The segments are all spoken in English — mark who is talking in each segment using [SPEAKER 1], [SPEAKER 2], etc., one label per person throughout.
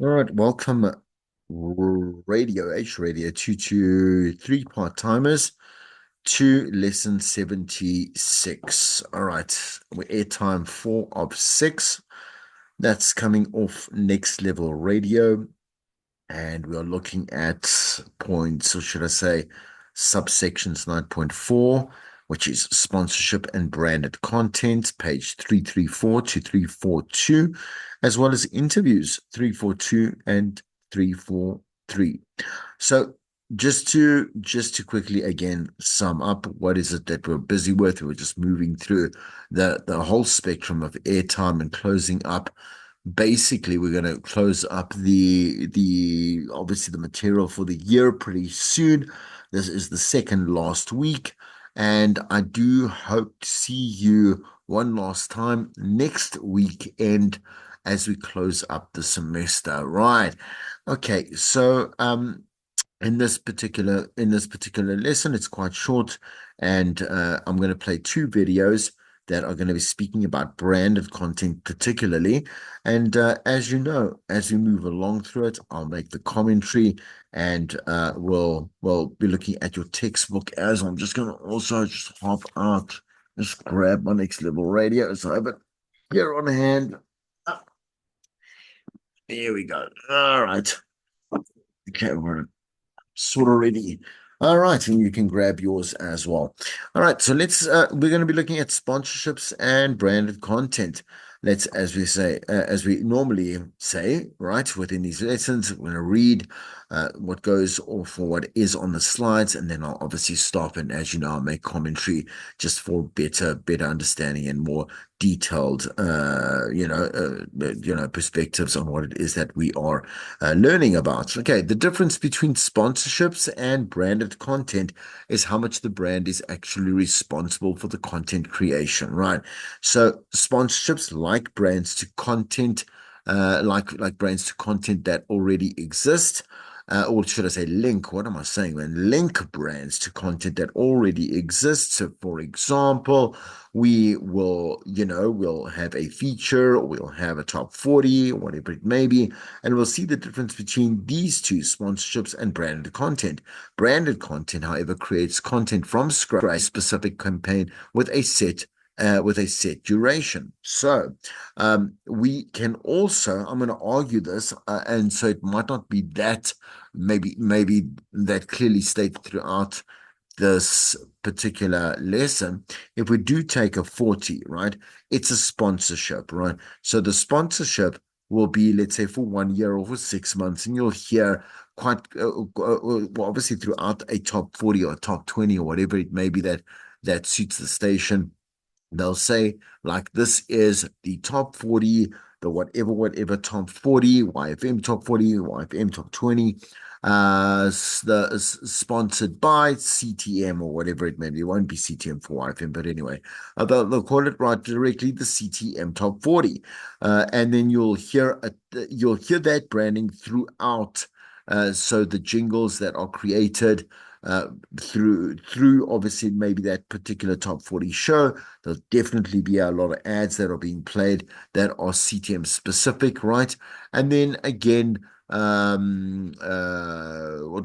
[SPEAKER 1] All right, welcome, Radio H Radio 223 part-timers to lesson 76. All right, we're airtime 4 of 6. That's coming off Next Level Radio, and we are looking at points, or should I say, subsections 9.4, which is sponsorship and branded content, page 334 to 342, as well as interviews 342 and 343. So just to quickly again sum up, what is it that we're busy with? We're just moving through the whole spectrum of airtime and closing up. Basically, we're going to close up the obviously the material for the year pretty soon. This is the second last week, and I do hope to see you one last time next weekend as we close up the semester. Right. Okay, so in this particular lesson, it's quite short, and I'm going to play two videos that are going to be speaking about branded content particularly. And as you know, as we move along through it, I'll make the commentary, and we'll be looking at your textbook as I'm just going to also just hop out, just grab my Next Level Radio, so I have it here on hand. Ah, Here we go. All right. Okay, we're sort of ready. All right, and you can grab yours as well. All right, so we're going to be looking at sponsorships and branded content. Let's, as we say, as we normally say, right, within these lessons, we're going to read what goes or for what is on the slides, and then I'll obviously stop and, as you know, I'll make commentary just for better understanding and more detailed, perspectives on what it is that we are learning about. Okay, the difference between sponsorships and branded content is how much the brand is actually responsible for the content creation, right? So sponsorships like brands to content, like brands to content that already exist. Or should I say link? What am I saying? When link brands to content that already exists. So, for example, we'll have a feature, or we'll have a top 40, or whatever it may be, and we'll see the difference between these two, sponsorships and branded content. Branded content, however, creates content from scratch, a specific campaign with a set duration. So we can also, I'm going to argue this, and so it might not be that maybe that clearly stated throughout this particular lesson. If we do take a 40, right, it's a sponsorship, right? So the sponsorship will be, let's say, for 1 year or for 6 months, and you'll hear quite well, obviously throughout a top 40 or top 20 or whatever it may be that suits the station. They'll say, like, this is the top 40, the whatever top 40, YFM top 40, YFM top 20, sponsored by CTM or whatever it may be. It won't be CTM for YFM, but anyway, they'll call it right directly the CTM top 40. And then you'll hear that branding throughout. So the jingles that are created uh, through obviously maybe that particular top 40 show. There'll definitely be a lot of ads that are being played that are CTM specific, right? And then again, what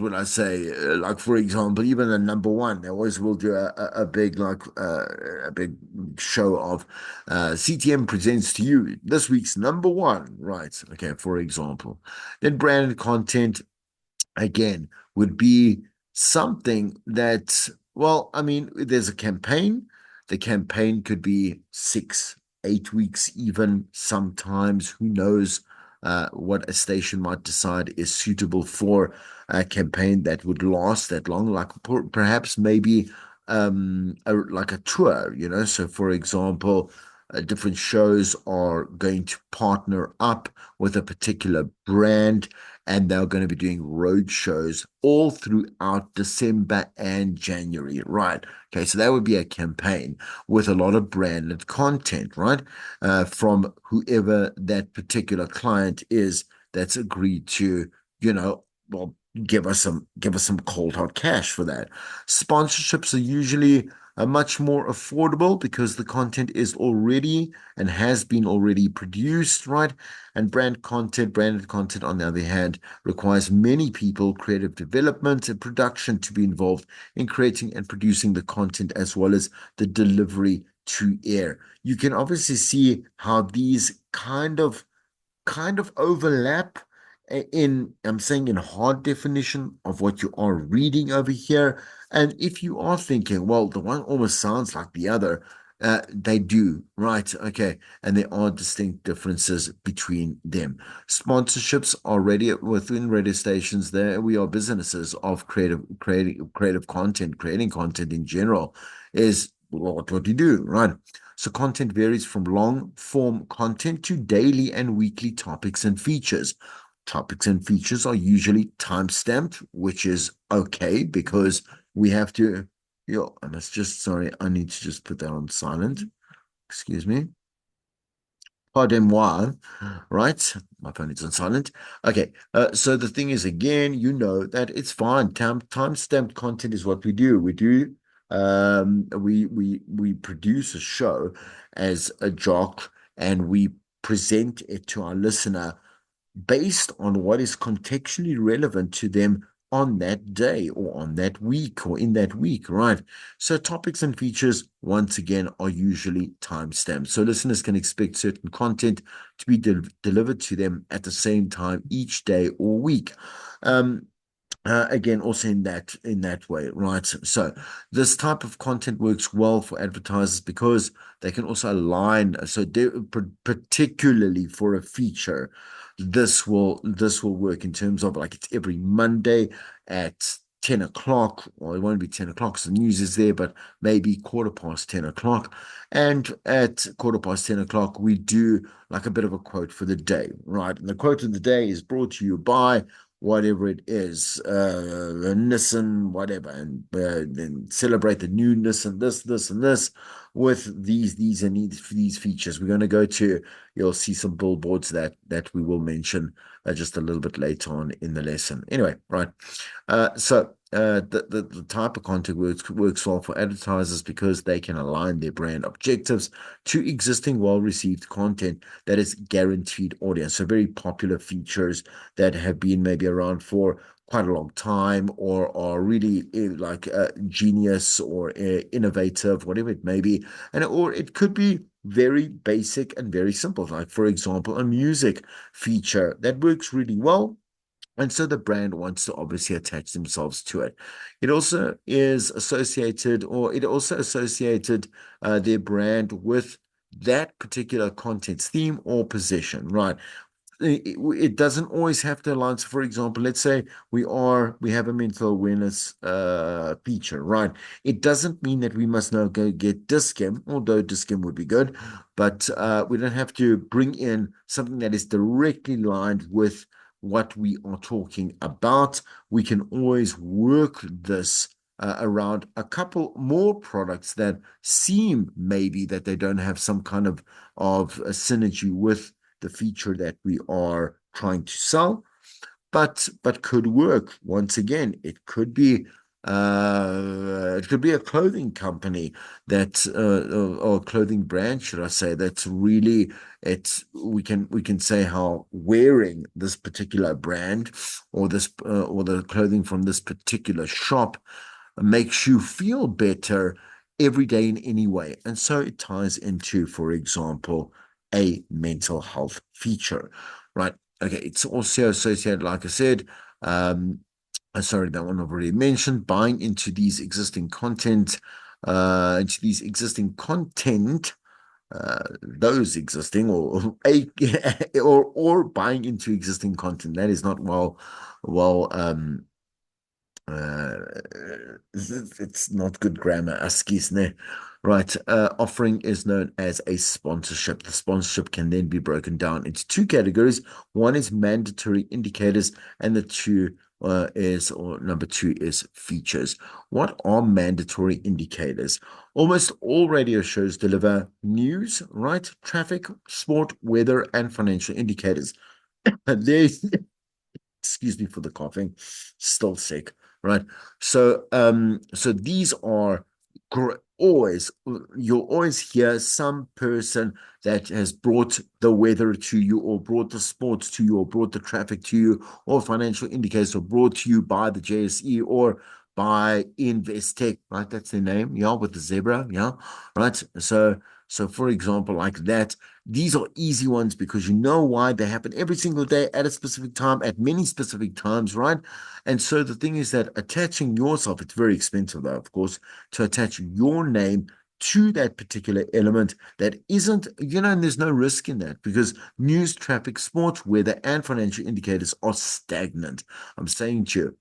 [SPEAKER 1] would I say? Like, for example, even the number one, they always will do a big, a big show of CTM presents to you this week's number one, right? Okay, for example. Then branded content again would be something that, well, I mean, there's a campaign. The campaign could be 6, 8 weeks, even sometimes. Who knows what a station might decide is suitable for a campaign that would last that long, like perhaps maybe like a tour, So, for example, different shows are going to partner up with a particular brand, and they're going to be doing road shows all throughout December and January, right? Okay, so that would be a campaign with a lot of branded content, right? From whoever that particular client is that's agreed to, well, give us some cold hard cash for that. Sponsorships are usually much more affordable because the content is already and has been already produced, right? And branded content, on the other hand, requires many people, creative development and production to be involved in creating and producing the content as well as the delivery to air. You can obviously see how these kind of overlap I'm saying in hard definition of what you are reading over here. And if you are thinking, well, the one almost sounds like the other, they do, right? Okay. And there are distinct differences between them. Sponsorships are radio within radio stations. There we are businesses of creative content, creating content in general is what you do, right? So content varies from long form content to daily and weekly topics and features. Topics and features are usually time stamped, which is okay because we have to, I must just, sorry, I need to just put that on silent. Excuse me. Pardon-moi, right? My phone is on silent. Okay, so the thing is, again, you know that it's fine. Time-stamped content is what we do. We produce a show as a jock, and we present it to our listener based on what is contextually relevant to them on that day or on that week or in that week, right? So topics and features, once again, are usually timestamped. So listeners can expect certain content to be delivered to them at the same time each day or week. Um, again, also in that way, right? So this type of content works well for advertisers because they can also align. So particularly for a feature, this will work in terms of like it's every Monday at 10 o'clock. Well, it won't be 10 o'clock, so the news is there, but maybe quarter past 10 o'clock. And at quarter past 10 o'clock, we do like a bit of a quote for the day, right? And the quote of the day is brought to you by whatever it is, Nissan, whatever, and then celebrate the newness and this, and this with these features. We're going to go to, you'll see some billboards that we will mention just a little bit later on in the lesson. Anyway, right. The type of content works well for advertisers because they can align their brand objectives to existing well-received content that is guaranteed audience. So very popular features that have been maybe around for quite a long time or are really like genius or innovative, whatever it may be. Or it could be very basic and very simple. Like, for example, a music feature that works really well, and so the brand wants to obviously attach themselves to it. It also associated their brand with that particular content's theme or position, right? It doesn't always have to align. So for example, let's say we have a mental awareness feature, right? It doesn't mean that we must now go get Discam, although Discam would be good, but we don't have to bring in something that is directly aligned with what we are talking about. We can always work this around a couple more products that seem maybe that they don't have some kind of a synergy with the feature that we are trying to sell, but could work. Once again, it could be a clothing company that or a clothing brand, should I say, that's really it's we can say how wearing this particular brand or the clothing from this particular shop makes you feel better every day in any way. And so it ties into, for example, a mental health feature, right? Okay, it's also associated, like I said, sorry, that one I've already mentioned, buying into these existing content, those existing or a or buying into existing content that is not well uh, it's not good grammar, excuse me. Right. Offering is known as a sponsorship. The sponsorship can then be broken down into two categories. One is mandatory indicators, and number two is features. What are mandatory indicators? Almost all radio shows deliver news, right? Traffic, sport, weather, and financial indicators. There's excuse me for the coughing, still sick, right? So these are always, you'll always hear some person that has brought the weather to you, or brought the sports to you, or brought the traffic to you, or financial indicators, or brought to you by the JSE, or by Investec, right? That's their name, yeah, with the zebra, yeah, right? So for example, like that, these are easy ones because you know why they happen every single day at a specific time, at many specific times, right? And so the thing is that attaching yourself, it's very expensive though, of course, to attach your name to that particular element that isn't, and there's no risk in that because news, traffic, sports, weather, and financial indicators are stagnant. I'm saying to you,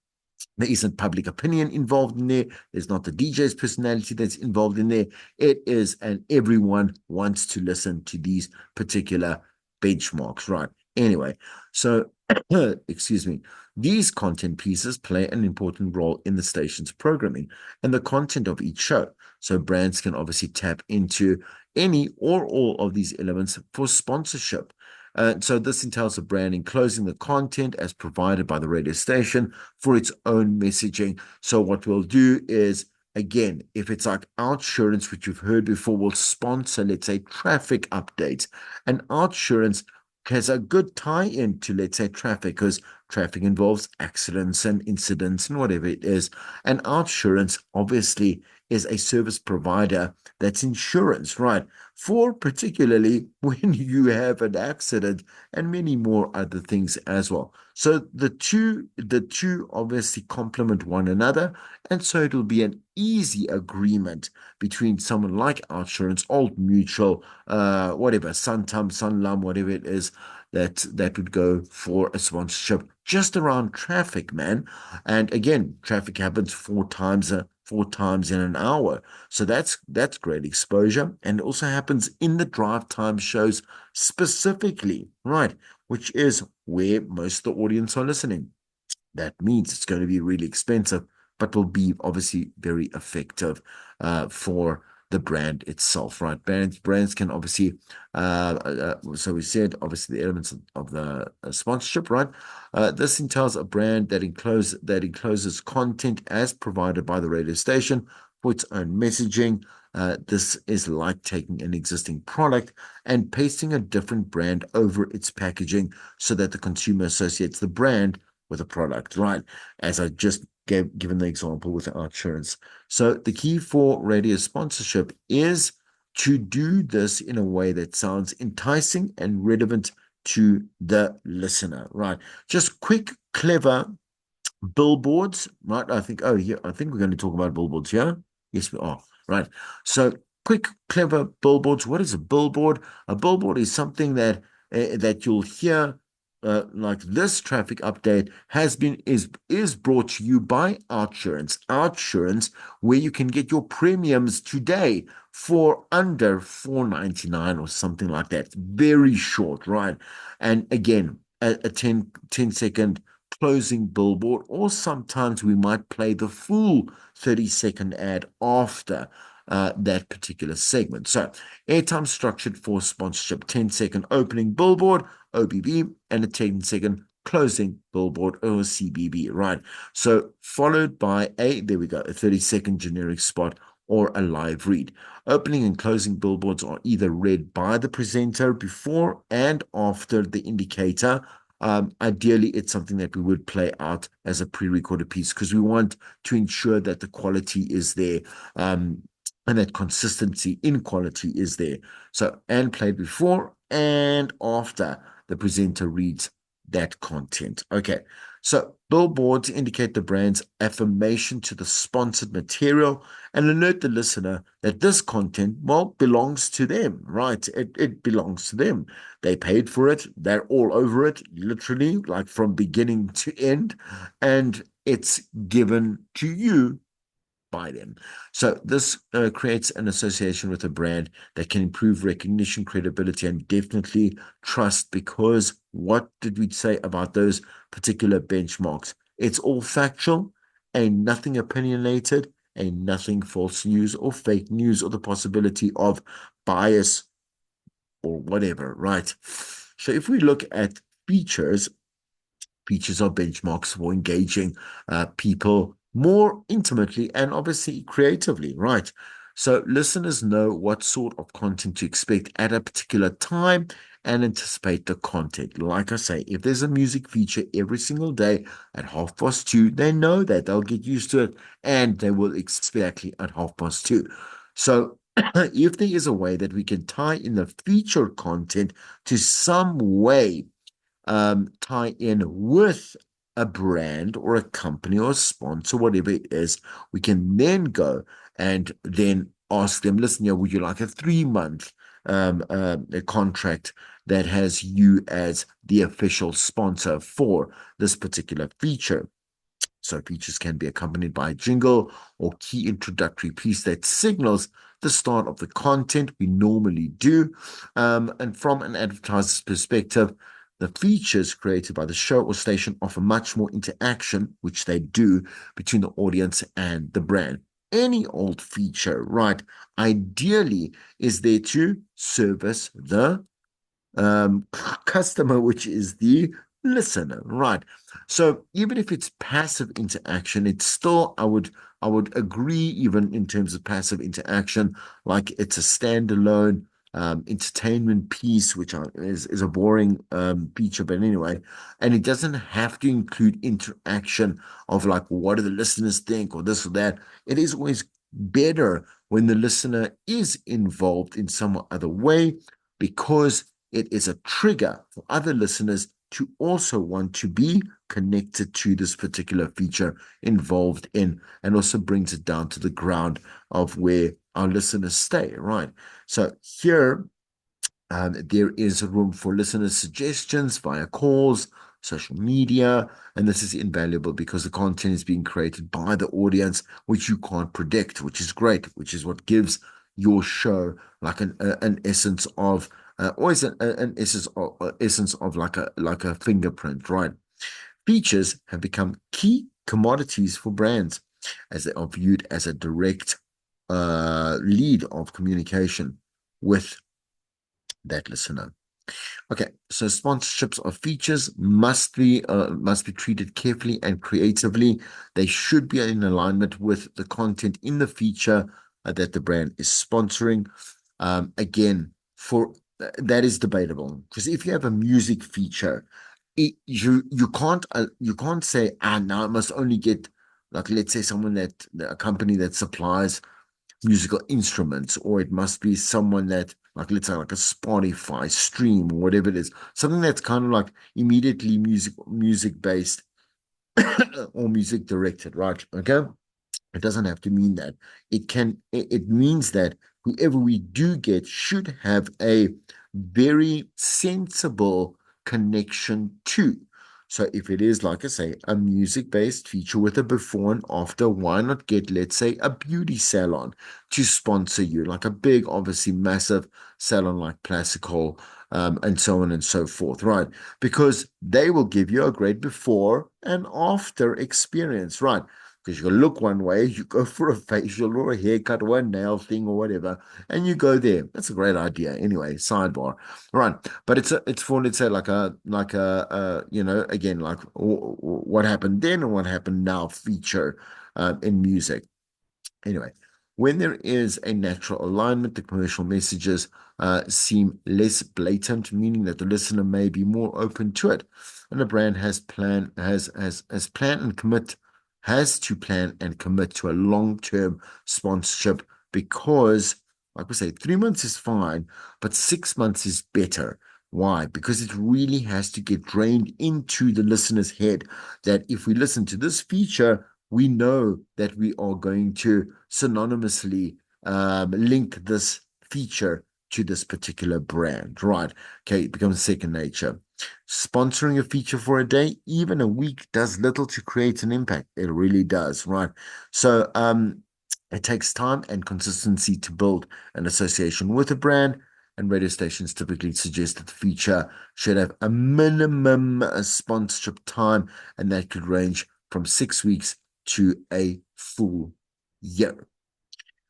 [SPEAKER 1] there isn't public opinion involved in there. There's not the DJ's personality that's involved in there. It is, and everyone wants to listen to these particular benchmarks, right? Anyway, so excuse me, these content pieces play an important role in the station's programming and the content of each show. So brands can obviously tap into any or all of these elements for sponsorship. So this entails a brand enclosing the content as provided by the radio station for its own messaging. So what we'll do is, again, if it's like Outsurance, which you've heard before, will sponsor, let's say, traffic updates. And Outsurance has a good tie-in to, let's say, traffic, because traffic involves accidents and incidents and whatever it is. And Outsurance obviously is a service provider that's insurance, right? For particularly when you have an accident and many more other things as well. So the two obviously complement one another, and so it'll be an easy agreement between someone like Outsurance, Old Mutual, whatever, Santam, Sunlam, whatever it is, that would go for a sponsorship just around traffic, man. And again, traffic happens four times in an hour. So that's great exposure. And it also happens in the drive time shows specifically, right? Which is where most of the audience are listening. That means it's going to be really expensive, but will be obviously very effective for the brand itself, right? Brands can obviously, so we said obviously the elements of the sponsorship, right? This entails a brand that encloses content as provided by the radio station for its own messaging. This is like taking an existing product and pasting a different brand over its packaging so that the consumer associates the brand with a product, right? As I just given the example with Outsurance. So the key for radio sponsorship is to do this in a way that sounds enticing and relevant to the listener, right? Just quick, clever billboards, right? I think we're going to talk about billboards here. Yes, we are, right? So quick, clever billboards. What is a billboard? A billboard is something that you'll hear, like this traffic update is brought to you by Outsurance. Outsurance, where you can get your premiums today for under $4.99 or something like that. It's very short, right? And again, a 10-second closing billboard, or sometimes we might play the full 30-second ad after that particular segment. So airtime structured for sponsorship: 10-second opening billboard, OBB, and a 10-second closing billboard, or CBB, right? So followed by there we go, a 30-second generic spot or a live read. Opening and closing billboards are either read by the presenter before and after the indicator. Ideally, it's something that we would play out as a pre-recorded piece because we want to ensure that the quality is there, and that consistency in quality is there. So, and played before and after the presenter reads that content. Okay, so billboards indicate the brand's affirmation to the sponsored material and alert the listener that this content, well, belongs to them, right? It belongs to them. They paid for it. They're all over it, literally, like from beginning to end. And it's given to you by them. So this creates an association with a brand that can improve recognition, credibility, and definitely trust, because what did we say about those particular benchmarks? It's all factual and nothing opinionated and nothing false news or fake news or the possibility of bias or whatever, right? So if we look at features, features are benchmarks for engaging people more intimately and obviously creatively, right? So listeners know what sort of content to expect at a particular time and anticipate the content. Like I say, if there's a music feature every single day at 2:30, they know that they'll get used to it and they will exactly at 2:30. So if there is a way that we can tie in the feature content to some way tie in with a brand or a company or a sponsor, whatever it is, we can then go and then ask them, listen, would you like a 3 month a contract that has you as the official sponsor for this particular feature? So features can be accompanied by a jingle or key introductory piece that signals the start of the content we normally do. And from an advertiser's perspective, the features created by the show or station offer much more interaction, which they do, between the audience and the brand. Any old feature, right, ideally is there to service the customer, which is the listener, right? So even if it's passive interaction, it's still, I would agree, even in terms of passive interaction, like it's a standalone entertainment piece, which is a boring feature, but anyway, and it doesn't have to include interaction of like, what do the listeners think or this or that. It is always better when the listener is involved in some other way, because it is a trigger for other listeners to also want to be connected to this particular feature, involved in, and also brings it down to the ground of where our listeners stay, right? So here, there is room for listener suggestions via calls, social media, and this is invaluable because the content is being created by the audience, which you can't predict, which is great, which is what gives your show like an essence of always an essence of like a fingerprint, right? Features have become key commodities for brands as they are viewed as a direct lead of communication with that listener. Okay, so sponsorships of features must be treated carefully and creatively. They should be in alignment with the content in the feature that the brand is sponsoring. Again, for that is debatable, because if you have a music feature, you can't say, now it must only get, like, let's say someone that a company that supplies musical instruments, or it must be someone that, like, let's say like a Spotify stream or whatever it is, something that's kind of like immediately music based or music directed, right? Okay, it doesn't have to mean that. It means that whoever we do get should have a very sensible connection to. So if it is, like I say, a music-based feature with a before and after, why not get, let's say, a beauty salon to sponsor you, like a big, obviously massive salon like Classical, and so on and so forth, right? Because they will give you a great before and after experience, right? Because you look one way, you go for a facial or a haircut or a nail thing or whatever, and you go there. That's a great idea. Anyway, sidebar, right? But it's for, let's say, again, like what happened then and what happened now feature in music. Anyway, when there is a natural alignment, the commercial messages seem less blatant, meaning that the listener may be more open to it, and the brand has plan and commit has to plan and commit to a long-term sponsorship, because, like we say, 3 months is fine, but 6 months is better. Why? Because it really has to get drained into the listener's head that if we listen to this feature, we know that we are going to synonymously link this feature to this particular brand, right? Okay, it becomes second nature. Sponsoring a feature for a day, even a week, does little to create an impact. It really does, right? So it takes time and consistency to build an association with a brand, and radio stations typically suggest that the feature should have a minimum sponsorship time, and that could range from 6 weeks to a full year.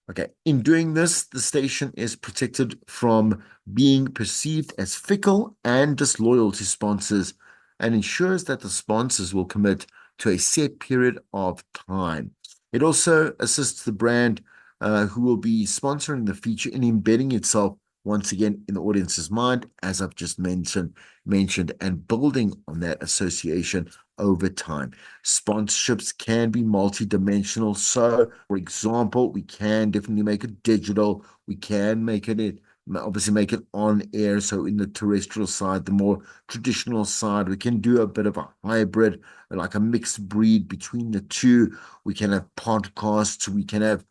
[SPEAKER 1] Okay, in doing this, the station is protected from being perceived as fickle and disloyal to sponsors, and ensures that the sponsors will commit to a set period of time. It also assists the brand who will be sponsoring the feature and embedding itself once again in the audience's mind, as I've just mentioned, and building on that association over time. Sponsorships can be multi-dimensional. So, for example, we can definitely make it digital. We can make it obviously make it on air. So in the terrestrial side, the more traditional side, we can do a bit of a hybrid, like a mixed breed between the two. We can have podcasts. We can have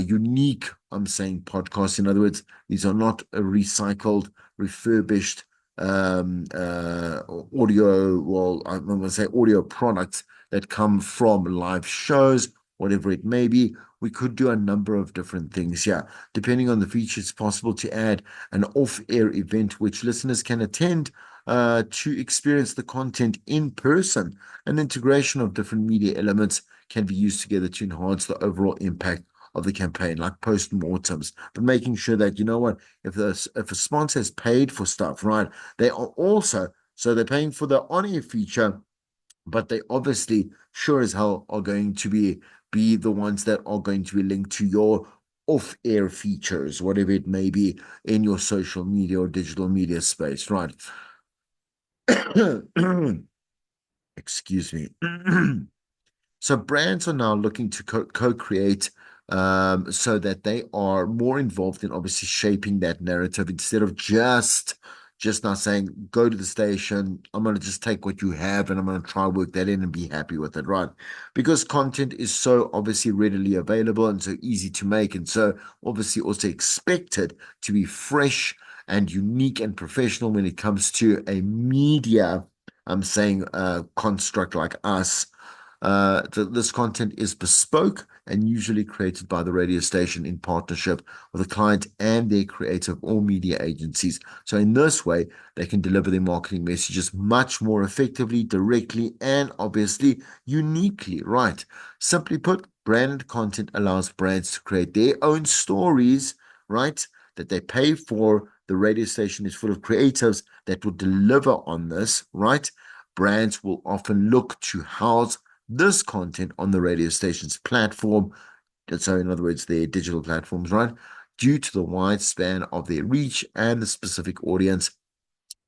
[SPEAKER 1] unique, I'm saying podcasts. In other words, these are not recycled, refurbished audio, well, I'm going to say audio products that come from live shows, whatever it may be. We could do a number of different things. Yeah, depending on the feature, it's possible to add an off-air event which listeners can attend to experience the content in person. An integration of different media elements can be used together to enhance the overall impact of the campaign, like post-mortems, but making sure that, you know what, if a sponsor has paid for stuff, right, they are also, so they're paying for the on-air feature, but they obviously sure as hell are going to be the ones that are going to be linked to your off-air features, whatever it may be in your social media or digital media space, right? Excuse me. So brands are now looking to co-create so that they are more involved in obviously shaping that narrative instead of just not saying, go to the station, I'm going to just take what you have and I'm going to try work that in and be happy with it, right? Because content is so obviously readily available and so easy to make and so obviously also expected to be fresh and unique and professional when it comes to a media, I'm saying, construct like us. This content is bespoke and usually created by the radio station in partnership with a client and their creative or media agencies. So in this way, they can deliver their marketing messages much more effectively, directly, and obviously uniquely, right? Simply put, branded content allows brands to create their own stories, right? That they pay for. The radio station is full of creatives that will deliver on this, right? Brands will often look to house this content on the radio station's platform. So, in other words, their digital platforms, right? Due to the wide span of their reach and the specific audience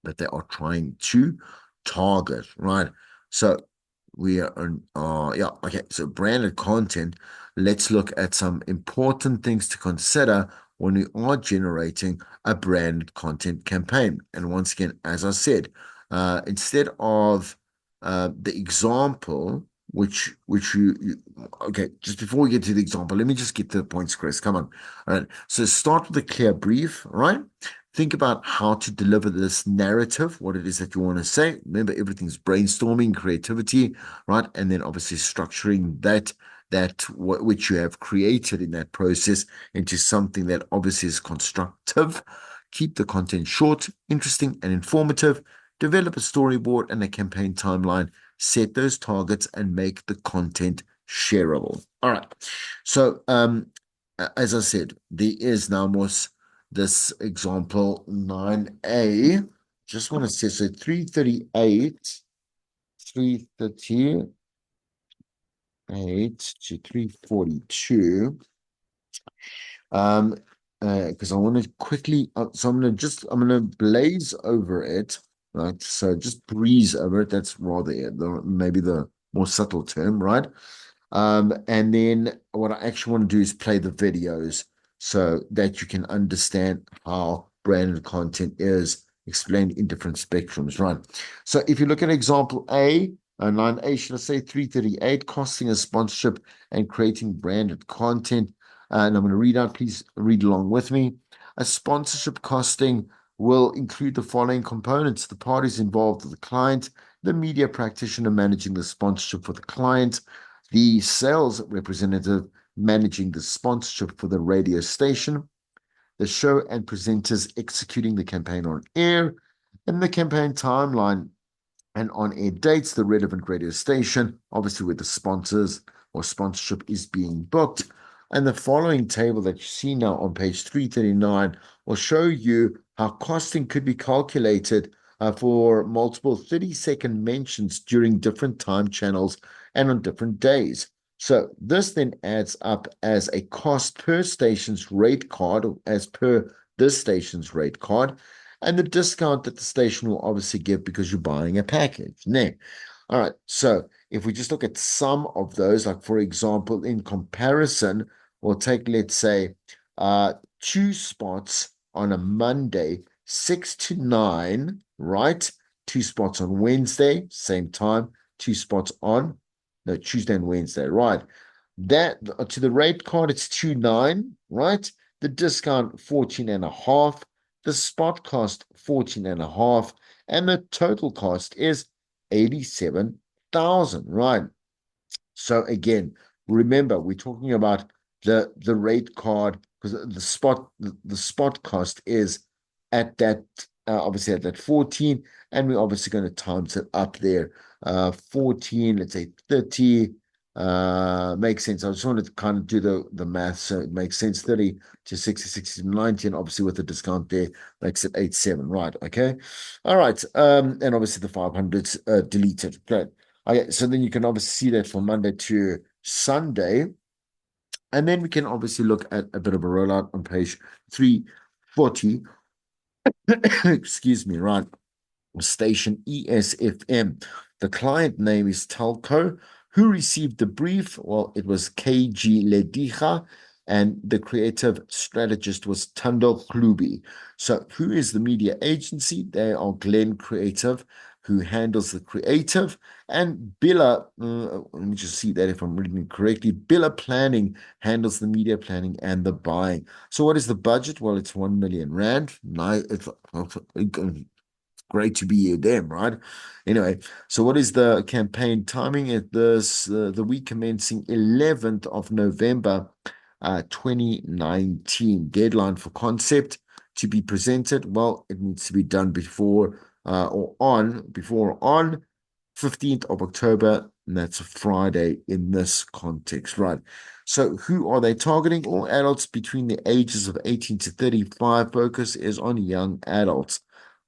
[SPEAKER 1] that they are trying to target, right? So, we are, yeah, okay. So, branded content. Let's look at some important things to consider when we are generating a branded content campaign. And once again, as I said, instead of the example which you okay, just before we get to the example, let me just get to the points, Chris. Come on. All right. So start with a clear brief, right? Think about how to deliver this narrative, what it is that you want to say. Remember, everything's brainstorming, creativity, right? And then obviously structuring which you have created in that process into something that obviously is constructive. Keep the content short, interesting, and informative. Develop a storyboard and a campaign timeline, set those targets and make the content shareable. All right. So, as I said, there is now more this example 9A. Just want to say, so 338 to 342. Because I want to quickly, so I'm going to blaze over it, right? So just breeze over it. That's rather maybe the more subtle term, right? And then what I actually want to do is play the videos so that you can understand how branded content is explained in different spectrums, right? So if you look at example A, 9A, should I say 338, costing a sponsorship and creating branded content. And I'm going to read out, please read along with me. A sponsorship costing will include the following components: the parties involved, the client, the media practitioner managing the sponsorship for the client, the sales representative managing the sponsorship for the radio station, the show and presenters executing the campaign on air, and the campaign timeline and on-air dates, the relevant radio station, obviously where the sponsors or sponsorship is being booked. And the following table that you see now on page 339 will show you how costing could be calculated for multiple 30-second mentions during different time channels and on different days. So this then adds up as a cost per station's rate card, or as per this station's rate card, and the discount that the station will obviously give because you're buying a package. Now, all right, so if we just look at some of those, like for example, in comparison, we'll take, let's say, two spots on a Monday, 6 to 9, right? Two spots on Wednesday, same time, two spots on no Tuesday and Wednesday, right? That to the rate card, it's 2.9, right? The discount 14 and a half, the spot cost 14 and a half, and the total cost is 87,000, right? So again, remember we're talking about the rate card because the spot cost is at that obviously at that 14, and we're obviously going to times it up there. 14, let's say 30, makes sense. I just wanted to kind of do the math so it makes sense. 30 to 60, 60 to 90, and obviously with the discount there makes it 87, right? Okay. All right. And obviously the 500 deleted. Great. Okay, so then you can obviously see that from Monday to Sunday. And then we can obviously look at a bit of a rollout on page 340. Excuse me, right? Station ESFM. The client name is Telco. Who received the brief? Well, it was KG Ledija, and the creative strategist was Tando Klubi. So, who is the media agency? They are Glen Creative, who handles the creative, and Billa, let me just see that if I'm reading it correctly. Billa Planning handles the media planning and the buying. So, what is the budget? Well, it's 1 million rand. Nice. It's great to be them, right? Anyway, so what is the campaign timing? At this the week commencing 11th of November, 2019. Deadline for concept to be presented. Well, it needs to be done before or on 15th of October, and that's a Friday in this context, right? So who are they targeting? All adults between the ages of 18 to 35. Focus is on young adults.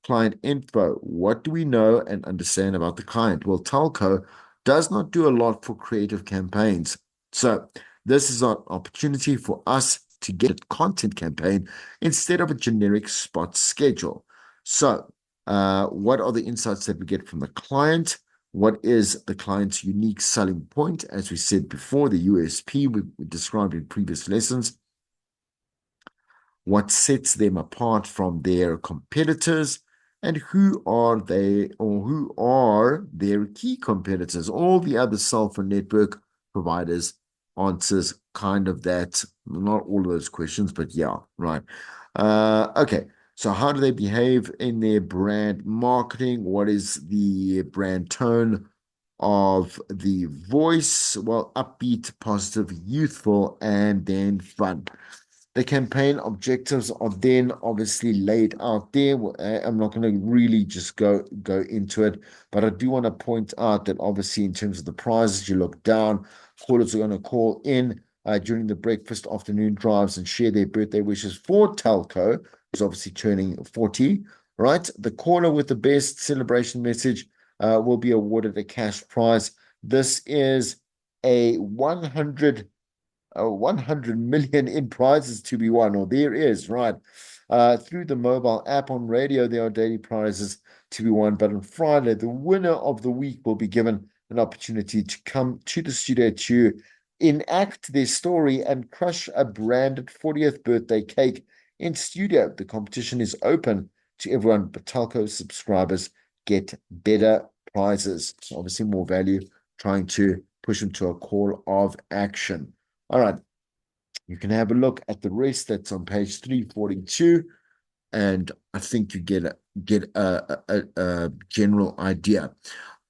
[SPEAKER 1] Client info. What do we know and understand about the client? Well, Telco does not do a lot for creative campaigns. So this is an opportunity for us to get a content campaign instead of a generic spot schedule. So what are the insights that we get from the client? What is the client's unique selling point? As we said before, the USP we described in previous lessons. What sets them apart from their competitors, and who are they or who are their key competitors? All the other cell phone network providers answers kind of that, not all of those questions, but yeah, right. Okay, so how do they behave in their brand marketing? What is the brand tone of the voice? Well, upbeat, positive, youthful, and then fun. The campaign objectives are then obviously laid out there. I'm not going to really just go into it, but I do want to point out that obviously in terms of the prizes, you look down. Callers are going to call in during the breakfast afternoon drives and share their birthday wishes for Telco, who's obviously turning 40. Right, the caller with the best celebration message will be awarded a cash prize. This is a 100 million in prizes to be won, or there is, right? Through the mobile app on radio, there are daily prizes to be won. But on Friday, the winner of the week will be given an opportunity to come to the studio to enact their story and crush a branded 40th birthday cake in studio. The competition is open to everyone, but Telco subscribers get better prizes. So obviously, more value, trying to push them to a call of action. All right, you can have a look at the rest that's on page 342, and I think you get a general idea.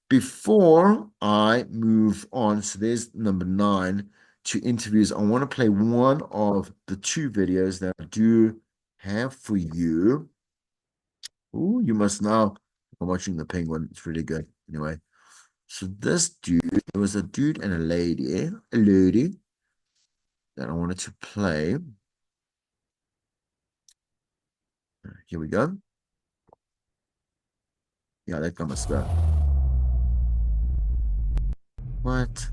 [SPEAKER 1] Before I move on, so there's number 9 to interviews. I want to play one of the two videos that I do have for you. Oh, you must know. I'm watching the penguin. It's really good. Anyway, so this dude, there was a dude and a lady that I wanted to play. Here we go. Yeah, that guy must go. What?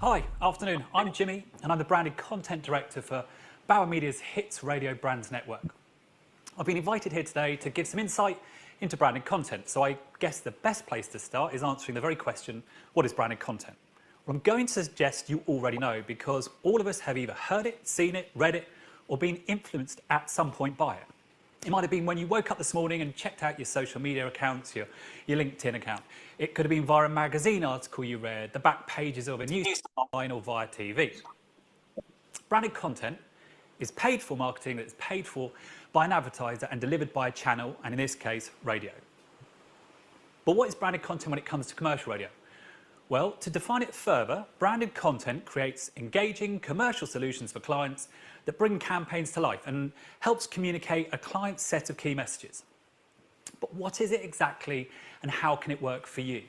[SPEAKER 2] Hi, afternoon. I'm Jimmy and I'm the branded content director for Bauer Media's Hits Radio Brands Network. I've been invited here today to give some insight into branded content, so I guess the best place to start is answering the very question, what is branded content? Well, I'm going to suggest you already know because all of us have either heard it, seen it, read it, or been influenced at some point by it. It might have been when you woke up this morning and checked out your social media accounts, your LinkedIn account. It could have been via a magazine article you read, the back pages of a news online or via TV. Branded content is paid for marketing that is paid for by an advertiser and delivered by a channel, and in this case, radio. But what is branded content when it comes to commercial radio? Well, to define it further, branded content creates engaging commercial solutions for clients that bring campaigns to life and helps communicate a client's set of key messages. But what is it exactly and how can it work for you?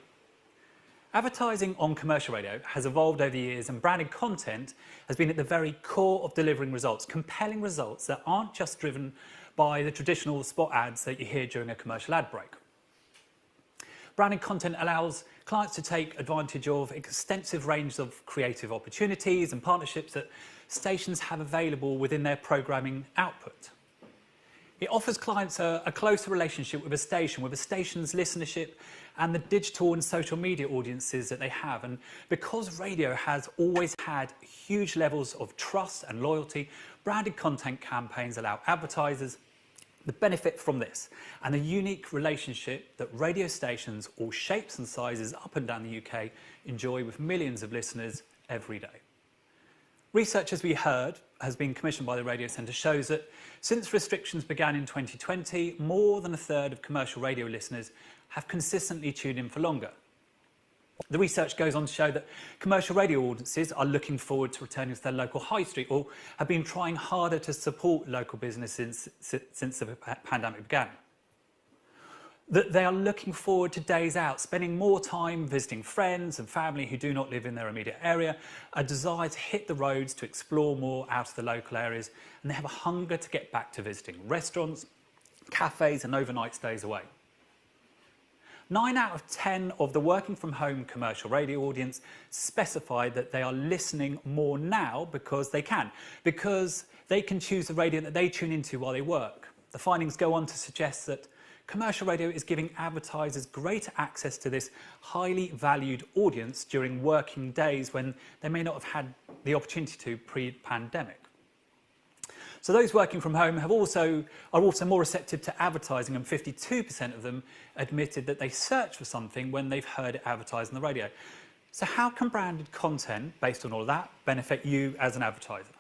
[SPEAKER 2] Advertising on commercial radio has evolved over the years and branded content has been at the very core of delivering results, compelling results that aren't just driven by the traditional spot ads that you hear during a commercial ad break. Branded content allows clients to take advantage of extensive range of creative opportunities and partnerships that stations have available within their programming output. It offers clients a closer relationship with a station's listenership and the digital and social media audiences that they have. And because radio has always had huge levels of trust and loyalty, branded content campaigns allow advertisers the benefit from this and the unique relationship that radio stations, all shapes and sizes up and down the UK, enjoy with millions of listeners every day. Research, as we heard, has been commissioned by the Radio Centre shows that since restrictions began in 2020, more than a third of commercial radio listeners have consistently tuned in for longer. The research goes on to show that commercial radio audiences are looking forward to returning to their local high street or have been trying harder to support local businesses since the pandemic began. That they are looking forward to days out, spending more time visiting friends and family who do not live in their immediate area, a desire to hit the roads to explore more out of the local areas, and they have a hunger to get back to visiting restaurants, cafes and overnight stays away. 9 out of 10 of the working from home commercial radio audience specify that they are listening more now because they can choose the radio that they tune into while they work. The findings go on to suggest that commercial radio is giving advertisers greater access to this highly valued audience during working days when they may not have had the opportunity to pre-pandemic. So those working from home are also more receptive to advertising, and 52% of them admitted that they search for something when they've heard it advertised on the radio. So how can branded content, based on all of that, benefit you as an advertiser?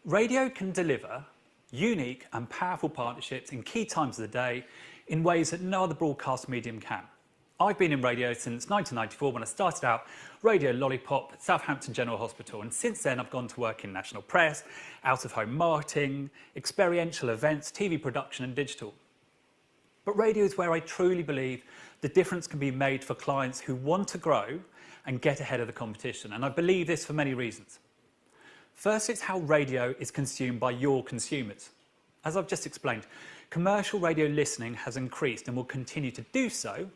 [SPEAKER 2] Radio can deliver unique and powerful partnerships in key times of the day in ways that no other broadcast medium can. I've been in radio since 1994 when I started out Radio Lollipop at Southampton General Hospital, and since then I've gone to work in national press, out-of-home marketing, experiential events, TV production and digital. But radio is where I truly believe the difference can be made for clients who want to grow and get ahead of the competition, and I believe this for many reasons. First, it's how radio is consumed by your consumers. As I've just explained, commercial radio listening has increased and will continue to do so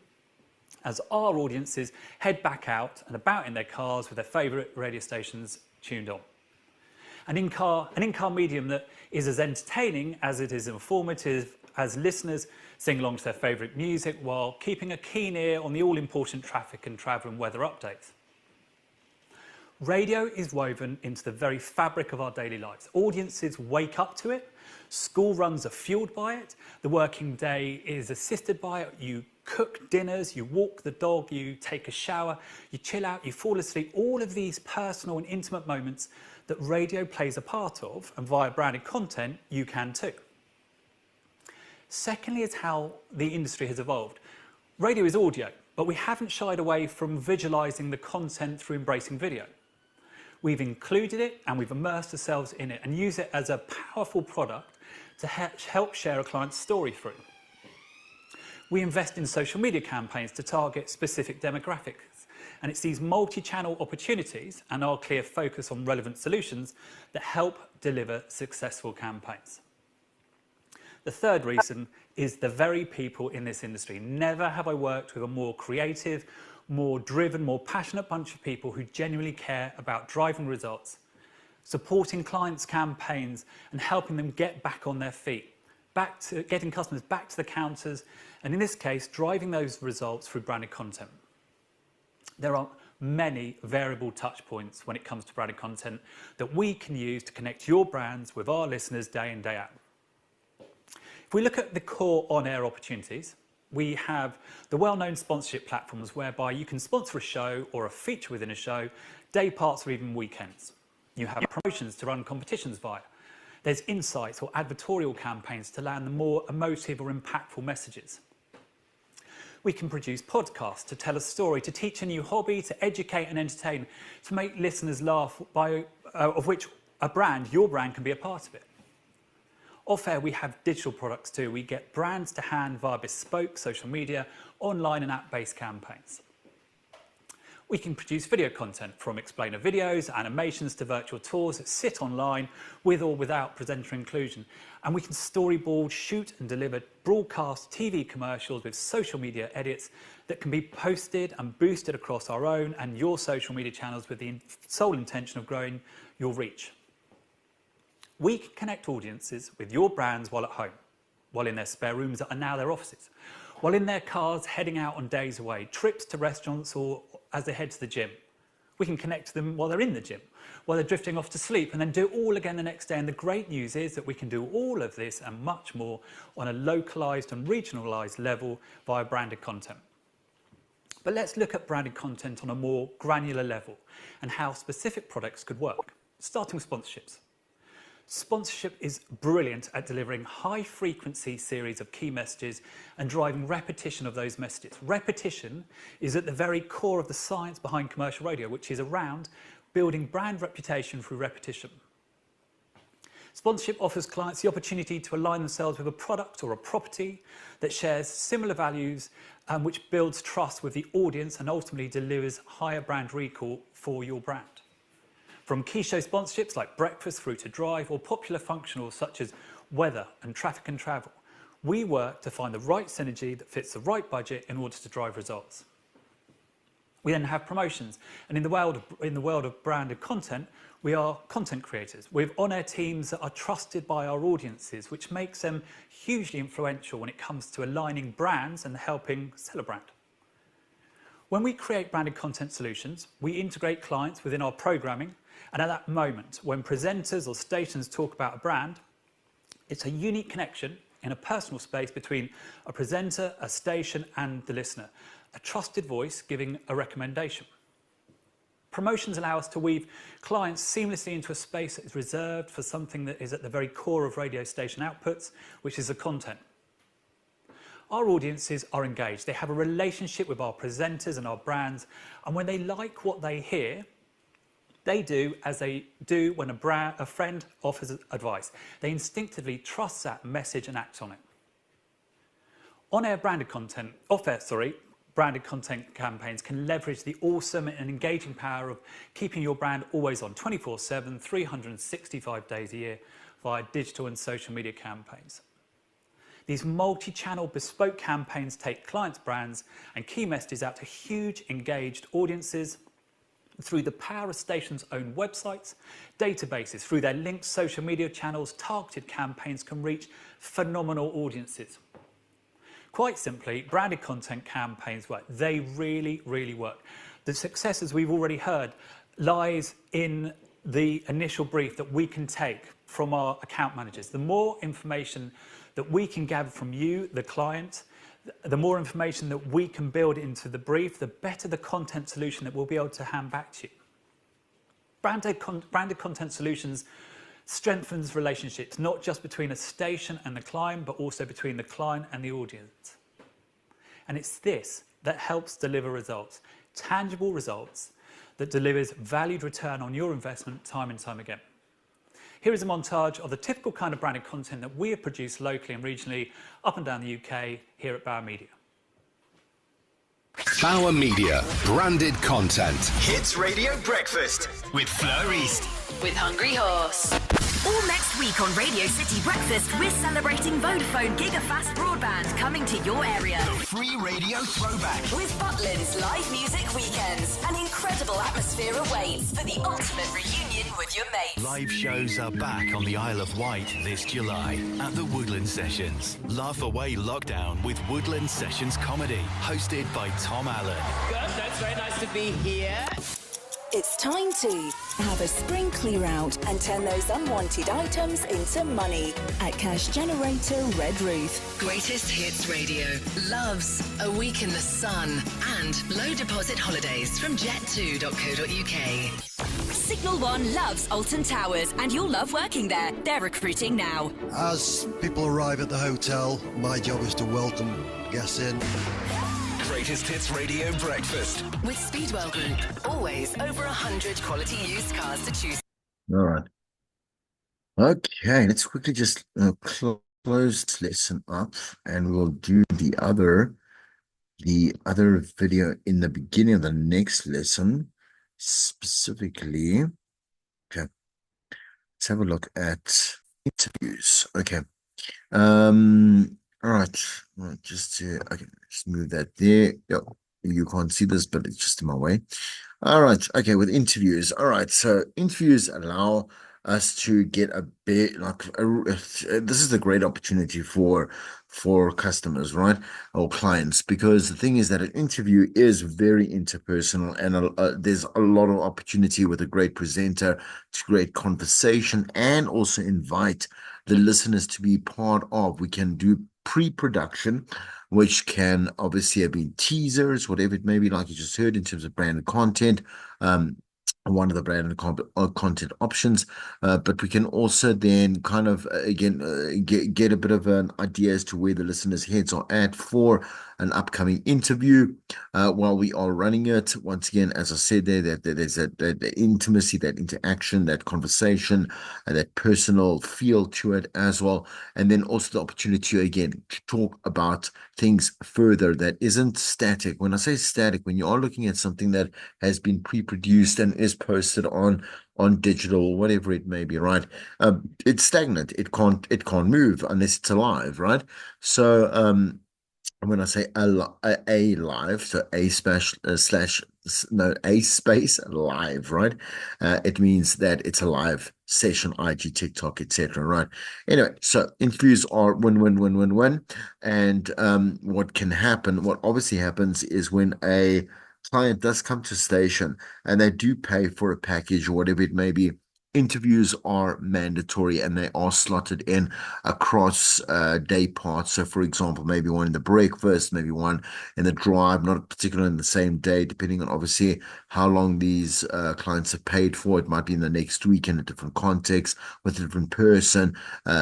[SPEAKER 2] as our audiences head back out and about in their cars with their favourite radio stations tuned on. An in-car medium that is as entertaining as it is informative, as listeners sing along to their favourite music while keeping a keen ear on the all-important traffic and travel and weather updates. Radio is woven into the very fabric of our daily lives. Audiences wake up to it, school runs are fueled by it, the working day is assisted by it, you cook dinners, you walk the dog, you take a shower, you chill out, you fall asleep. All of these personal and intimate moments that radio plays a part of, and via branded content, you can too. Secondly is how the industry has evolved. Radio is audio, but we haven't shied away from visualizing the content through embracing video. We've included it and we've immersed ourselves in it and use it as a powerful product to help share a client's story through. We invest in social media campaigns to target specific demographics, and it's these multi-channel opportunities and our clear focus on relevant solutions that help deliver successful campaigns. The third reason is the very people in this industry. Never have I worked with a more creative, more driven, more passionate bunch of people who genuinely care about driving results, supporting clients' campaigns and helping them get back on their feet, back to getting customers back to the counters, and in this case, driving those results through branded content. There are many variable touch points when it comes to branded content that we can use to connect your brands with our listeners day in, day out. If we look at the core on-air opportunities, we have the well-known sponsorship platforms whereby you can sponsor a show or a feature within a show, day parts or even weekends. You have promotions to run competitions via. There's insights or advertorial campaigns to land the more emotive or impactful messages. We can produce podcasts to tell a story, to teach a new hobby, to educate and entertain, to make listeners laugh, of which your brand can be a part of it. Off-air, we have digital products too. We get brands to hand via bespoke social media, online and app-based campaigns. We can produce video content from explainer videos, animations to virtual tours that sit online with or without presenter inclusion. And we can storyboard, shoot and deliver broadcast TV commercials with social media edits that can be posted and boosted across our own and your social media channels with the sole intention of growing your reach. We can connect audiences with your brands while at home, while in their spare rooms that are now their offices, while in their cars heading out on days away, trips to restaurants or as they head to the gym. We can connect to them while they're in the gym, while they're drifting off to sleep, and then do it all again the next day. And the great news is that we can do all of this and much more on a localized and regionalized level via branded content. But let's look at branded content on a more granular level and how specific products could work, starting with sponsorships. Sponsorship is brilliant at delivering high-frequency series of key messages and driving repetition of those messages. Repetition is at the very core of the science behind commercial radio, which is around building brand reputation through repetition. Sponsorship offers clients the opportunity to align themselves with a product or a property that shares similar values and which builds trust with the audience and ultimately delivers higher brand recall for your brand. From key show sponsorships like breakfast through to drive or popular functionals such as weather and traffic and travel, we work to find the right synergy that fits the right budget in order to drive results. We then have promotions, and in the world of branded content, we are content creators with on-air teams that are trusted by our audiences, which makes them hugely influential when it comes to aligning brands and helping sell a brand. When we create branded content solutions, we integrate clients within our programming. And at that moment, when presenters or stations talk about a brand, it's a unique connection in a personal space between a presenter, a station, and the listener, a trusted voice giving a recommendation. Promotions allow us to weave clients seamlessly into a space that is reserved for something that is at the very core of radio station outputs, which is the content. Our audiences are engaged. They have a relationship with our presenters and our brands, and when they like what they hear, they do as they do when a friend offers advice. They instinctively trust that message and act on it. Off-air branded content campaigns can leverage the awesome and engaging power of keeping your brand always on 24/7, 365 days a year via digital and social media campaigns. These multi-channel bespoke campaigns take clients' brands and key messages out to huge engaged audiences through the power of stations' own websites, databases, through their linked social media channels. Targeted campaigns can reach phenomenal audiences. Quite simply, branded content campaigns work. They really, really work. The success, as we've already heard, lies in the initial brief that we can take from our account managers. The more information that we can gather from you, the client, the more information that we can build into the brief, the better the content solution that we'll be able to hand back to you. Branded content solutions strengthens relationships, not just between a station and the client, but also between the client and the audience. And it's this that helps deliver results, tangible results that delivers valued return on your investment time and time again. Here is a montage of the typical kind of branded content that we have produced locally and regionally up and down the UK here at Bauer Media.
[SPEAKER 3] Bauer Media, branded content.
[SPEAKER 4] Hits Radio Breakfast with Fleur East.
[SPEAKER 5] With Hungry Horse.
[SPEAKER 4] All next week on Radio City Breakfast, we're celebrating Vodafone Gigafast Broadband coming to your area.
[SPEAKER 3] Free radio throwback.
[SPEAKER 4] With Butlin's live music weekends, an incredible atmosphere awaits for the ultimate reunion with your mates.
[SPEAKER 5] Live shows are back on the Isle of Wight this July at the Woodland Sessions. Laugh away lockdown with Woodland Sessions Comedy, hosted by Tom Allen.
[SPEAKER 6] Good, that's very nice to be here.
[SPEAKER 7] It's time to have a spring clear out and turn those unwanted items into money at Cash Generator Red Roof.
[SPEAKER 4] Greatest Hits Radio loves a week in the sun and low deposit holidays from jet2.co.uk. Signal One loves Alton Towers and you'll love working there. They're recruiting now.
[SPEAKER 8] As people arrive at the hotel, my job is to welcome guests in.
[SPEAKER 3] Greatest Hits Radio Breakfast.
[SPEAKER 4] With Speedwell Group, always over 100 quality used cars to choose.
[SPEAKER 1] All right. Okay, let's quickly just close this lesson up, and we'll do the other video in the beginning of the next lesson, specifically. Okay, let's have a look at interviews. Okay. All right, just okay, just move that there. Yep, you can't see this, but it's just in my way. All right, okay, with interviews. All right, so interviews allow us to get a bit this is a great opportunity for customers, right, or clients, because the thing is that an interview is very interpersonal, and there's a lot of opportunity with a great presenter to create conversation and also invite the listeners to be part of. We can do pre-production, which can obviously have been teasers, whatever it may be, like you just heard, in terms of branded content, one of the branded content options, but we can also then kind of get a bit of an idea as to where the listeners' heads are at for an upcoming interview while we are running it. Once again, as I said there, that there's that intimacy, that interaction, that conversation, that personal feel to it as well, and then also the opportunity again to talk about things further that isn't static. When I say static, when you are looking at something that has been pre-produced and is posted on digital, whatever it may be, right? It's stagnant. It can't move unless it's alive, right? So when I say a live, so a space live, right? It means that it's a live session, IG, TikTok, etc. Right? Anyway, so interviews are win. And what obviously happens is when a client does come to station and they do pay for a package or whatever it may be, interviews are mandatory and they are slotted in across day parts. So, for example, maybe one in the breakfast, maybe one in the drive, not particularly in the same day, depending on obviously how long these clients have paid for. It might be in the next week in a different context with a different person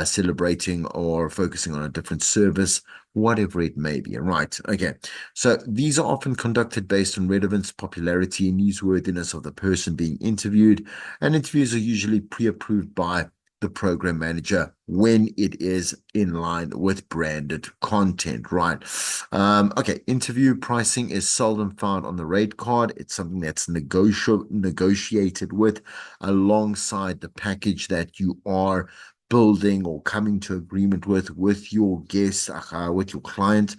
[SPEAKER 1] celebrating or focusing on a different service, whatever it may be, right? Okay, so these are often conducted based on relevance, popularity, newsworthiness of the person being interviewed, and interviews are usually pre-approved by the program manager when it is in line with branded content, right? Okay, interview pricing is seldom found on the rate card. It's something that's negotiated with alongside the package that you are building or coming to agreement with your guest, with your client.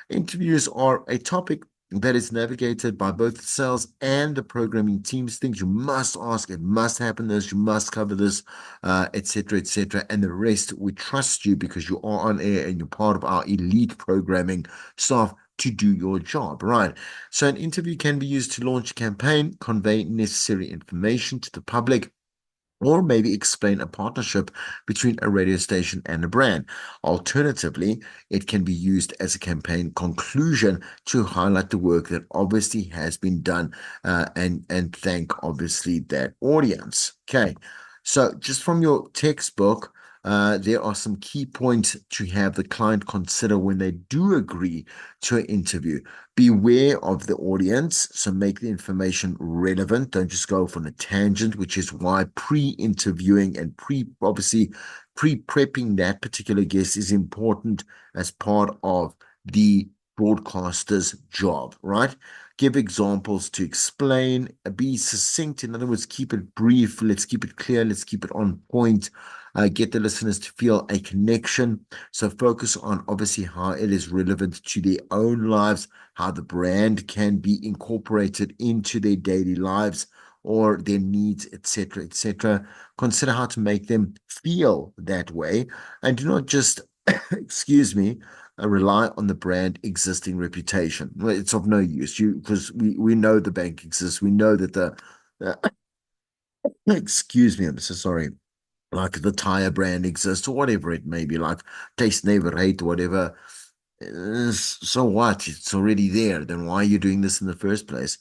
[SPEAKER 1] Interviews are a topic that is navigated by both the sales and the programming teams. Things you must ask, it must happen this, you must cover this, etc., etc. And the rest, we trust you because you are on air and you're part of our elite programming staff to do your job, right? So an interview can be used to launch a campaign, convey necessary information to the public, or maybe explain a partnership between a radio station and a brand. Alternatively, it can be used as a campaign conclusion to highlight the work that obviously has been done and thank obviously that audience. Okay, so just from your textbook, there are some key points to have the client consider when they do agree to an interview. Beware of the audience, so make the information relevant. Don't just go off on a tangent, which is why pre-interviewing and pre-prepping that particular guest is important as part of the broadcaster's job, right? Give examples to explain, be succinct. In other words, keep it brief. Let's keep it clear. Let's keep it on point. Get the listeners to feel a connection. So focus on obviously how it is relevant to their own lives, how the brand can be incorporated into their daily lives or their needs, etc., etc. Consider how to make them feel that way, and do not just, excuse me, rely on the brand existing reputation. Well, it's of no use. Because we know the bank exists. We know that excuse me, I'm so sorry. Like the tire brand exists or whatever it may be, like Taste Never Hate, whatever. So what? It's already there. Then why are you doing this in the first place?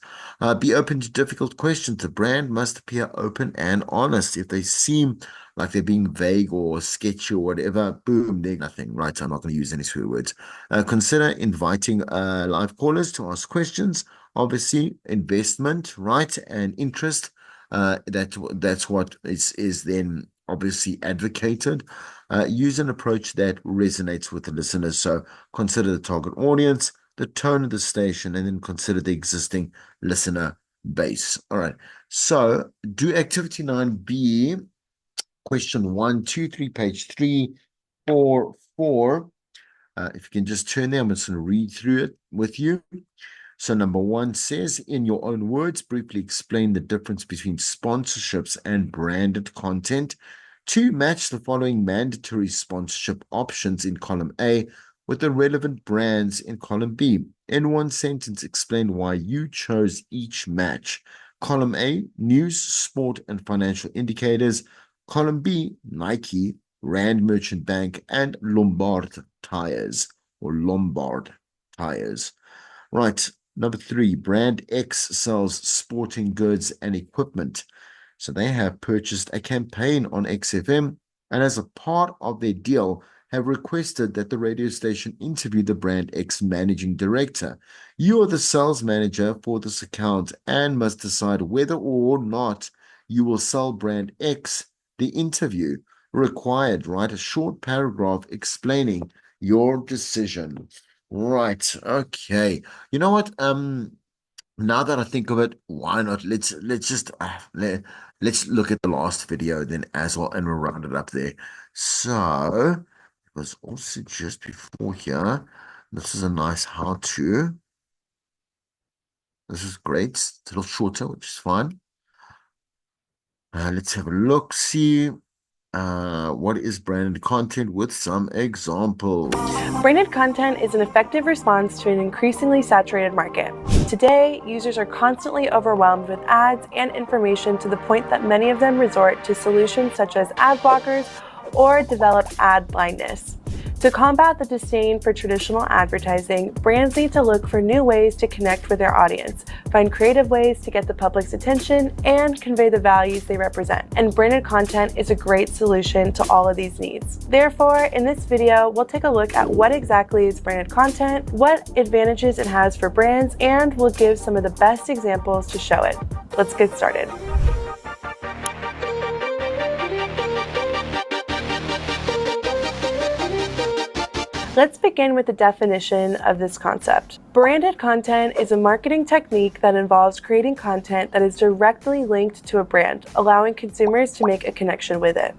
[SPEAKER 1] Be open to difficult questions. The brand must appear open and honest. If they seem like they're being vague or sketchy or whatever, boom, they're nothing. Right? I'm not going to use any swear words. Consider inviting live callers to ask questions. Obviously, investment, right, and interest. That's what is then obviously advocated. Use an approach that resonates with the listeners. So consider the target audience, the tone of the station, and then consider the existing listener base. All right. So do activity 9B, question 1, 2, 3, page 3, 4, 4. If you can just turn there, I'm just going to read through it with you. So number 1 says, in your own words, briefly explain the difference between sponsorships and branded content. 2, match the following mandatory sponsorship options in column A with the relevant brands in column B. In one sentence, explain why you chose each match. Column A, news, sport, and financial indicators. Column B, Nike, Rand Merchant Bank, and Lombard Tires, or Lombard Tires. Right. Number 3, brand X sells sporting goods and equipment. So they have purchased a campaign on XFM, and as a part of their deal, have requested that the radio station interview the brand X managing director. You are the sales manager for this account and must decide whether or not you will sell brand X the interview. Required, write a short paragraph explaining your decision. Right. Okay. You know what? Now that I think of it, why not? Let's just let's look at the last video then as well, and we'll round it up there. So it was also just before here. This is a nice how-to. This is great. It's a little shorter, which is fine. Let's have a look. See. What is branded content with some examples?
[SPEAKER 9] Branded content is an effective response to an increasingly saturated market. Today, users are constantly overwhelmed with ads and information to the point that many of them resort to solutions such as ad blockers or develop ad blindness. To combat the disdain for traditional advertising, brands need to look for new ways to connect with their audience, find creative ways to get the public's attention, and convey the values they represent. And branded content is a great solution to all of these needs. Therefore, in this video, we'll take a look at what exactly is branded content, what advantages it has for brands, and we'll give some of the best examples to show it. Let's get started. Let's begin with the definition of this concept. Branded content is a marketing technique that involves creating content that is directly linked to a brand, allowing consumers to make a connection with it.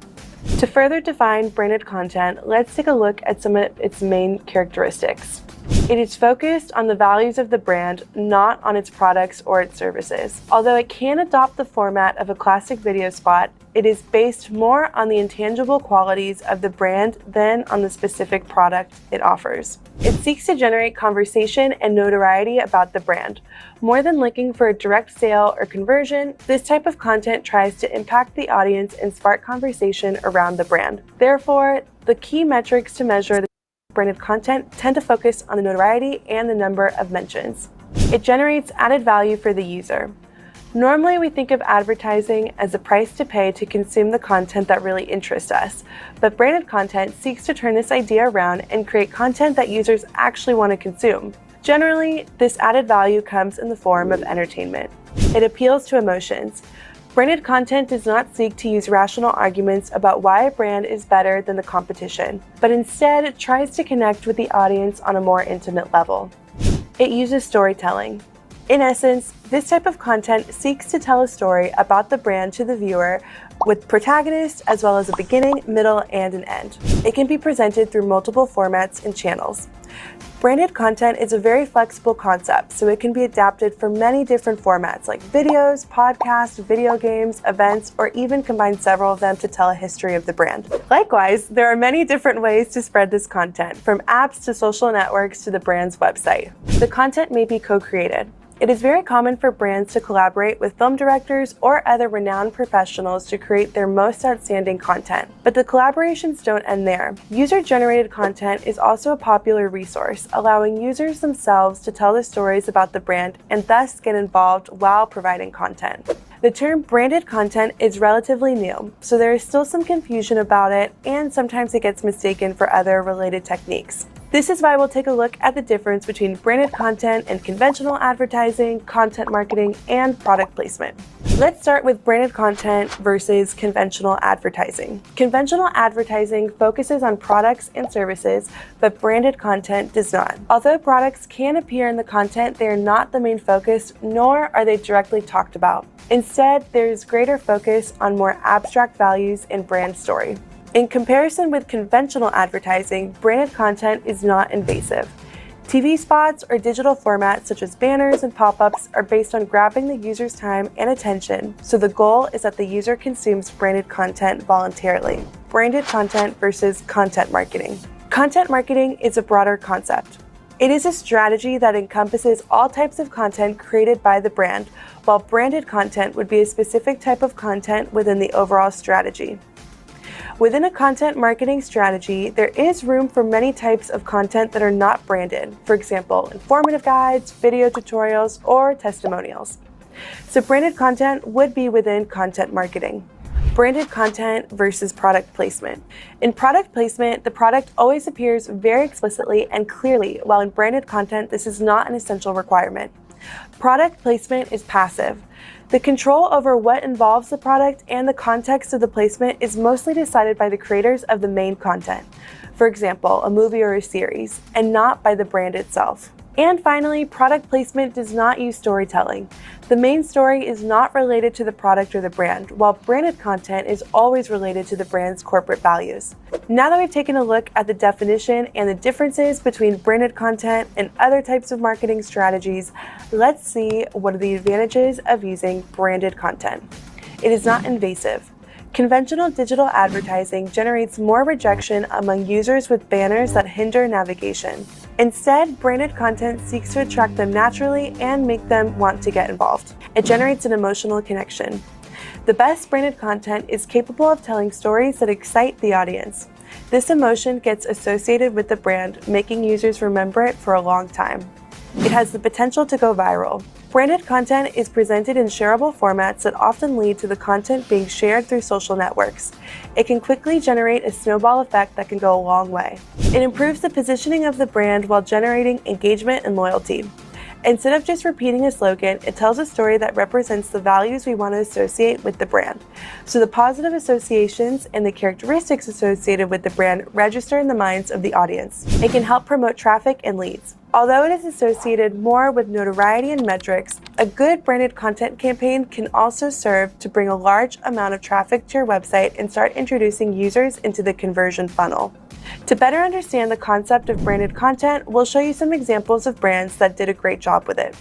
[SPEAKER 9] To further define branded content, let's take a look at some of its main characteristics. It is focused on the values of the brand, not on its products or its services. Although it can adopt the format of a classic video spot, it is based more on the intangible qualities of the brand than on the specific product it offers. It seeks to generate conversation and notoriety about the brand. More than looking for a direct sale or conversion, this type of content tries to impact the audience and spark conversation around the brand. Therefore, the key metrics to measure the branded content tend to focus on the notoriety and the number of mentions. It generates added value for the user. Normally, we think of advertising as a price to pay to consume the content that really interests us, but branded content seeks to turn this idea around and create content that users actually want to consume. Generally, this added value comes in the form of entertainment. It appeals to emotions. Branded content does not seek to use rational arguments about why a brand is better than the competition, but instead it tries to connect with the audience on a more intimate level. It uses storytelling. In essence, this type of content seeks to tell a story about the brand to the viewer with protagonists as well as a beginning, middle, and an end. It can be presented through multiple formats and channels. Branded content is a very flexible concept, so it can be adapted for many different formats like videos, podcasts, video games, events, or even combine several of them to tell a history of the brand. Likewise, there are many different ways to spread this content, from apps to social networks to the brand's website. The content may be co-created. It is very common for brands to collaborate with film directors or other renowned professionals to create their most outstanding content. But the collaborations don't end there. User-generated content is also a popular resource, allowing users themselves to tell the stories about the brand and thus get involved while providing content. The term branded content is relatively new, so there is still some confusion about it, and sometimes it gets mistaken for other related techniques. This is why we'll take a look at the difference between branded content and conventional advertising, content marketing, and product placement. Let's start with branded content versus conventional advertising. Conventional advertising focuses on products and services, but branded content does not. Although products can appear in the content, they are not the main focus, nor are they directly talked about. Instead, there's greater focus on more abstract values and brand story. In comparison with conventional advertising, branded content is not invasive. TV spots or digital formats such as banners and pop-ups are based on grabbing the user's time and attention, so the goal is that the user consumes branded content voluntarily. Branded content versus content marketing. Content marketing is a broader concept. It is a strategy that encompasses all types of content created by the brand, while branded content would be a specific type of content within the overall strategy. Within a content marketing strategy, there is room for many types of content that are not branded, for example, informative guides, video tutorials, or testimonials. So branded content would be within content marketing. Branded content versus product placement. In product placement, the product always appears very explicitly and clearly, while in branded content, this is not an essential requirement. Product placement is passive. The control over what involves the product and the context of the placement is mostly decided by the creators of the main content, for example, a movie or a series, and not by the brand itself. And finally, product placement does not use storytelling. The main story is not related to the product or the brand, while branded content is always related to the brand's corporate values. Now that we've taken a look at the definition and the differences between branded content and other types of marketing strategies, let's see what are the advantages of using branded content. It is not invasive. Conventional digital advertising generates more rejection among users with banners that hinder navigation. Instead, branded content seeks to attract them naturally and make them want to get involved. It generates an emotional connection. The best branded content is capable of telling stories that excite the audience. This emotion gets associated with the brand, making users remember it for a long time. It has the potential to go viral. Branded content is presented in shareable formats that often lead to the content being shared through social networks. It can quickly generate a snowball effect that can go a long way. It improves the positioning of the brand while generating engagement and loyalty. Instead of just repeating a slogan, it tells a story that represents the values we want to associate with the brand. So the positive associations and the characteristics associated with the brand register in the minds of the audience. It can help promote traffic and leads. Although it is associated more with notoriety and metrics, a good branded content campaign can also serve to bring a large amount of traffic to your website and start introducing users into the conversion funnel. To better understand the concept of branded content, we'll show you some examples of brands that did a great job with it.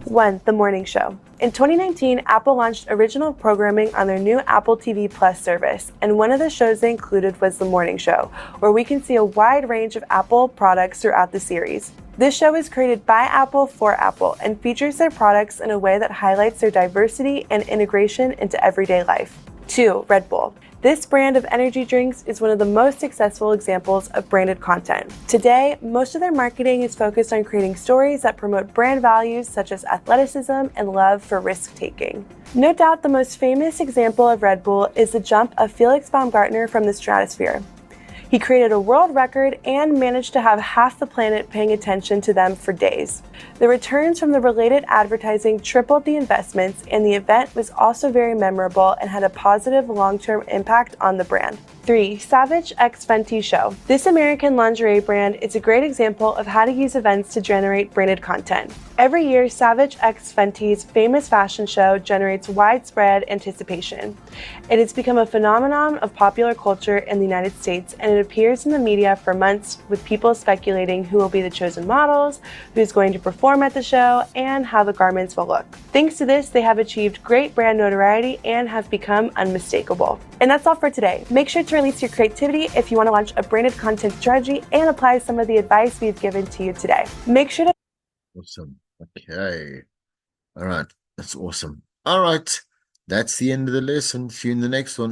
[SPEAKER 9] 1. The Morning Show. In 2019, Apple launched original programming on their new Apple TV Plus service, and one of the shows they included was The Morning Show, where we can see a wide range of Apple products throughout the series. This show is created by Apple for Apple and features their products in a way that highlights their diversity and integration into everyday life. 2. Red Bull. This brand of energy drinks is one of the most successful examples of branded content. Today, most of their marketing is focused on creating stories that promote brand values such as athleticism and love for risk-taking. No doubt the most famous example of Red Bull is the jump of Felix Baumgartner from the stratosphere. He created a world record and managed to have half the planet paying attention to them for days. The returns from the related advertising tripled the investments, and the event was also very memorable and had a positive long-term impact on the brand. 3. Savage X Fenty Show. This American lingerie brand is a great example of how to use events to generate branded content. Every year, Savage X Fenty's famous fashion show generates widespread anticipation. It has become a phenomenon of popular culture in the United States, and it appears in the media for months, with people speculating who will be the chosen models, who's going to perform at the show, and how the garments will look. Thanks to this, they have achieved great brand notoriety and have become unmistakable. And that's all for today. Make sure to release your creativity if you want to launch a branded content strategy and apply some of the advice we've given to you today. Make sure to
[SPEAKER 1] Awesome. Okay. All right. That's awesome. All right. That's the end of the lesson. See you in the next one.